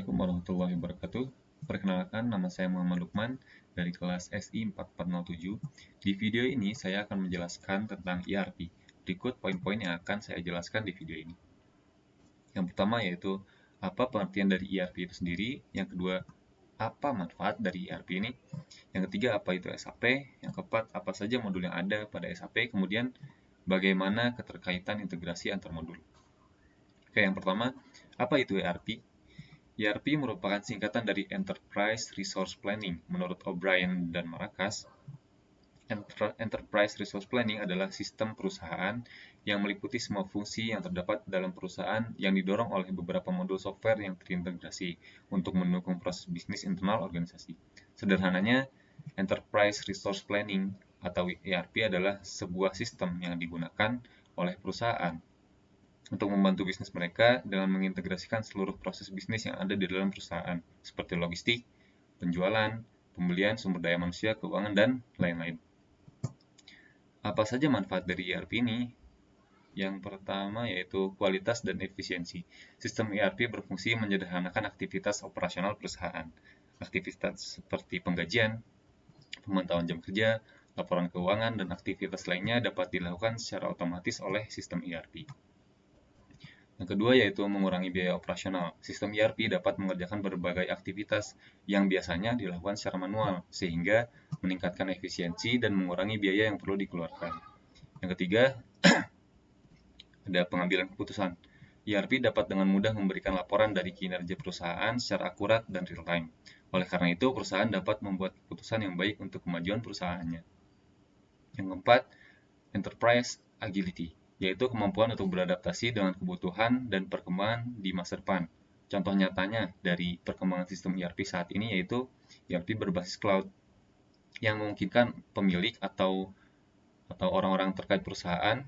Assalamualaikum warahmatullahi wabarakatuh. Perkenalkan, nama saya Muhammad Lukman dari kelas SI 4407. Di video ini saya akan menjelaskan tentang ERP. Berikut poin-poin yang akan saya jelaskan di video ini. Yang pertama yaitu apa pengertian dari ERP itu sendiri. Yang kedua, apa manfaat dari ERP ini. Yang ketiga, apa itu SAP. Yang keempat, apa saja modul yang ada pada SAP. Kemudian, bagaimana keterkaitan integrasi antar modul. Oke, yang pertama, apa itu ERP? ERP merupakan singkatan dari Enterprise Resource Planning. Menurut O'Brien dan Marcus, Enterprise Resource Planning adalah sistem perusahaan yang meliputi semua fungsi yang terdapat dalam perusahaan yang didorong oleh beberapa modul software yang terintegrasi untuk mendukung proses bisnis internal organisasi. Sederhananya, Enterprise Resource Planning atau ERP adalah sebuah sistem yang digunakan oleh perusahaan untuk membantu bisnis mereka dengan mengintegrasikan seluruh proses bisnis yang ada di dalam perusahaan, seperti logistik, penjualan, pembelian, sumber daya manusia, keuangan, dan lain-lain. Apa saja manfaat dari ERP ini? Yang pertama yaitu kualitas dan efisiensi. Sistem ERP berfungsi menyederhanakan aktivitas operasional perusahaan. Aktivitas seperti penggajian, pemantauan jam kerja, laporan keuangan, dan aktivitas lainnya dapat dilakukan secara otomatis oleh sistem ERP. Yang kedua yaitu mengurangi biaya operasional. Sistem ERP dapat mengerjakan berbagai aktivitas yang biasanya dilakukan secara manual, sehingga meningkatkan efisiensi dan mengurangi biaya yang perlu dikeluarkan. Yang ketiga, ada pengambilan keputusan. ERP dapat dengan mudah memberikan laporan dari kinerja perusahaan secara akurat dan real-time. Oleh karena itu, perusahaan dapat membuat keputusan yang baik untuk kemajuan perusahaannya. Yang keempat, Enterprise Agility, yaitu kemampuan untuk beradaptasi dengan kebutuhan dan perkembangan di masa depan. Contoh nyatanya dari perkembangan sistem ERP saat ini yaitu ERP berbasis cloud, yang memungkinkan pemilik atau orang-orang terkait perusahaan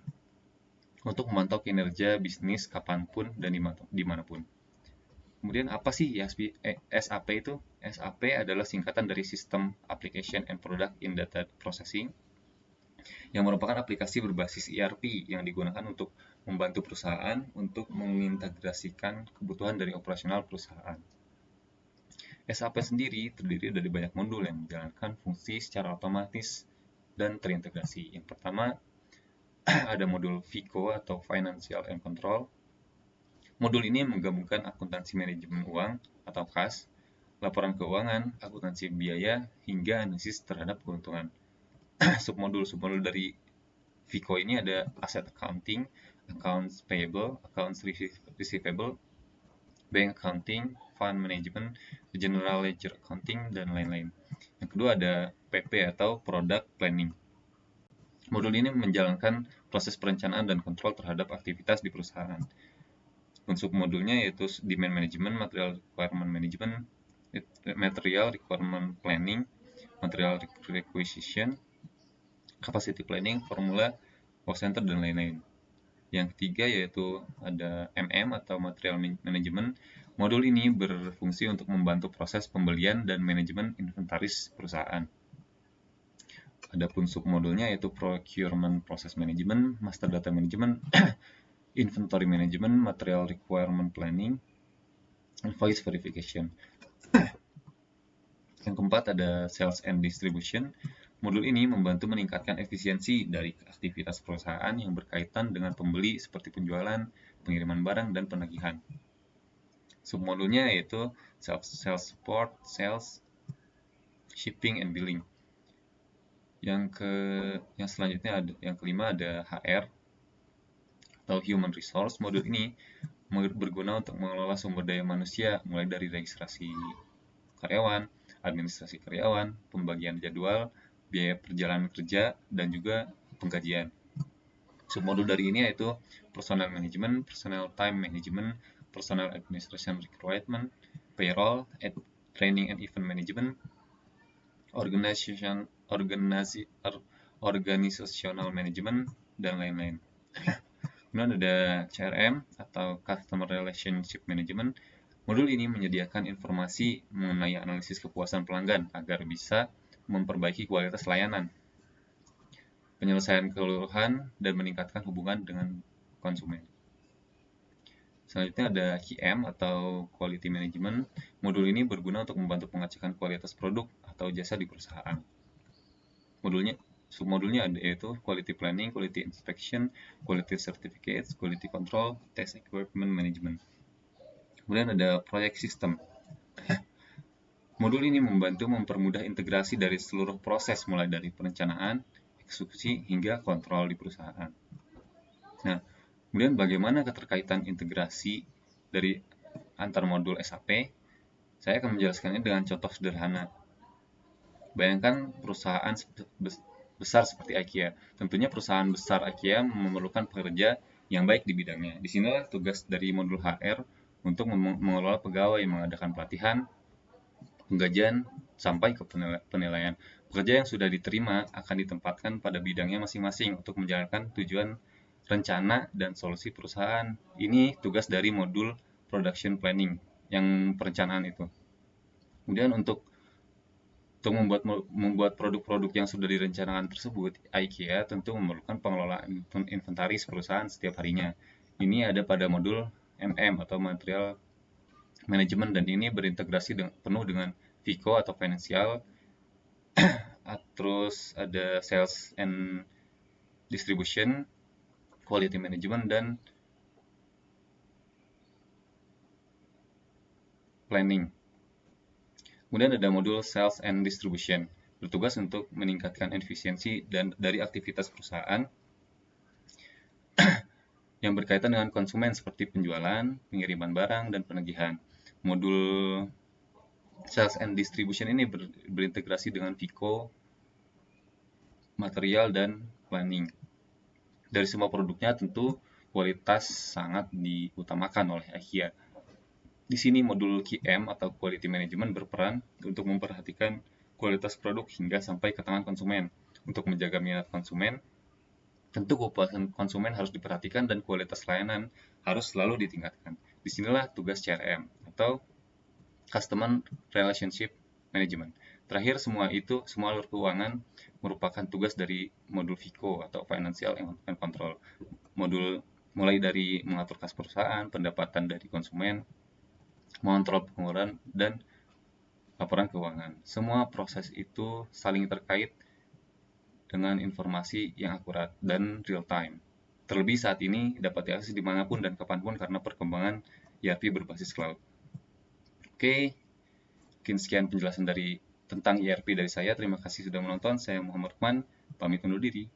untuk memantau kinerja bisnis kapanpun dan dimanapun. Kemudian apa sih SAP itu? SAP adalah singkatan dari System Application and Product in Data Processing, yang merupakan aplikasi berbasis ERP yang digunakan untuk membantu perusahaan untuk mengintegrasikan kebutuhan dari operasional perusahaan. SAP sendiri terdiri dari banyak modul yang menjalankan fungsi secara otomatis dan terintegrasi. Yang pertama, ada modul FICO atau Financial and Control. Modul ini menggabungkan akuntansi manajemen uang atau CAS, laporan keuangan, akuntansi biaya, hingga analisis terhadap keuntungan. Submodul dari FICO ini ada Asset Accounting, Accounts Payable, Accounts Receivable, Bank Accounting, Fund Management, General Ledger Accounting, dan lain-lain. Yang kedua ada PP atau Product Planning. Modul ini menjalankan proses perencanaan dan kontrol terhadap aktivitas di perusahaan. Submodulnya yaitu Demand Management, Material Requirement Management, Material Requirement Planning, Material Requisition, Capacity Planning, Formula, Cost Center, dan lain-lain. Yang ketiga yaitu ada MM atau Material Management. Modul ini berfungsi untuk membantu proses pembelian dan manajemen inventaris perusahaan. Adapun submodulnya yaitu Procurement Process Management, Master Data Management, Inventory Management, Material Requirement Planning, Invoice Verification. Yang keempat ada Sales and Distribution. Modul ini membantu meningkatkan efisiensi dari aktivitas perusahaan yang berkaitan dengan pembeli seperti penjualan, pengiriman barang, dan penagihan. Submodulnya yaitu Sales Support, Sales, Shipping, and Billing. Yang selanjutnya yang kelima ada HR atau Human Resource. Modul ini berguna untuk mengelola sumber daya manusia mulai dari registrasi karyawan, administrasi karyawan, pembagian jadwal, biaya perjalanan kerja, dan juga penggajian. Submodul dari ini yaitu Personnel Management, Personnel Time Management, Personnel Administration Requirement, Payroll, Training and Event Management, Organizational Management, dan lain-lain. Kemudian ada CRM atau Customer Relationship Management. Modul ini menyediakan informasi mengenai analisis kepuasan pelanggan agar bisa memperbaiki kualitas layanan, penyelesaian keluhan, dan meningkatkan hubungan dengan konsumen. Selanjutnya ada QM atau Quality Management. Modul ini berguna untuk membantu pengecekan kualitas produk atau jasa di perusahaan. Submodulnya ada yaitu Quality Planning, Quality Inspection, Quality Certificates, Quality Control, Test Equipment Management. Kemudian ada Project System. Modul ini membantu mempermudah integrasi dari seluruh proses mulai dari perencanaan, eksekusi, hingga kontrol di perusahaan. Nah, kemudian bagaimana keterkaitan integrasi dari antar modul SAP? Saya akan menjelaskannya dengan contoh sederhana. Bayangkan perusahaan besar seperti IKEA. Tentunya perusahaan besar IKEA memerlukan pekerja yang baik di bidangnya. Di sinilah tugas dari modul HR untuk mengelola pegawai, mengadakan pelatihan, penggajian, sampai ke penilaian. Pekerja yang sudah diterima akan ditempatkan pada bidangnya masing-masing untuk menjalankan tujuan rencana dan solusi perusahaan. Ini tugas dari modul Production Planning, yang perencanaan itu. Kemudian untuk membuat produk-produk yang sudah direncanakan tersebut, IKEA tentu memerlukan pengelolaan inventaris perusahaan setiap harinya. Ini ada pada modul MM atau Material Management, dan ini berintegrasi penuh dengan FICO atau Financial. Terus ada Sales and Distribution, Quality Management, dan Planning. Kemudian ada modul Sales and Distribution, bertugas untuk meningkatkan efisiensi dari aktivitas perusahaan yang berkaitan dengan konsumen seperti penjualan, pengiriman barang, dan penagihan. Modul Sales and Distribution ini berintegrasi dengan FICO, Material, dan Planning. Dari semua produknya tentu kualitas sangat diutamakan oleh IKEA. Di sini modul QM atau Quality Management berperan untuk memperhatikan kualitas produk hingga sampai ke tangan konsumen. Untuk menjaga minat konsumen, tentu kepuasan konsumen harus diperhatikan dan kualitas layanan harus selalu ditingkatkan. Disinilah tugas CRM atau Customer Relationship Management. Terakhir, semua alur keuangan merupakan tugas dari modul FICO atau Financial and Control. Modul mulai dari mengatur kas perusahaan, pendapatan dari konsumen, mengontrol pengeluaran, dan laporan keuangan. Semua proses itu saling terkait dengan informasi yang akurat dan real time. Terlebih saat ini dapat diakses dimanapun dan kapanpun karena perkembangan ERP berbasis cloud. Oke, mungkin sekian penjelasan tentang ERP dari saya. Terima kasih sudah menonton. Saya Muhammad Rukman, pamit undur diri.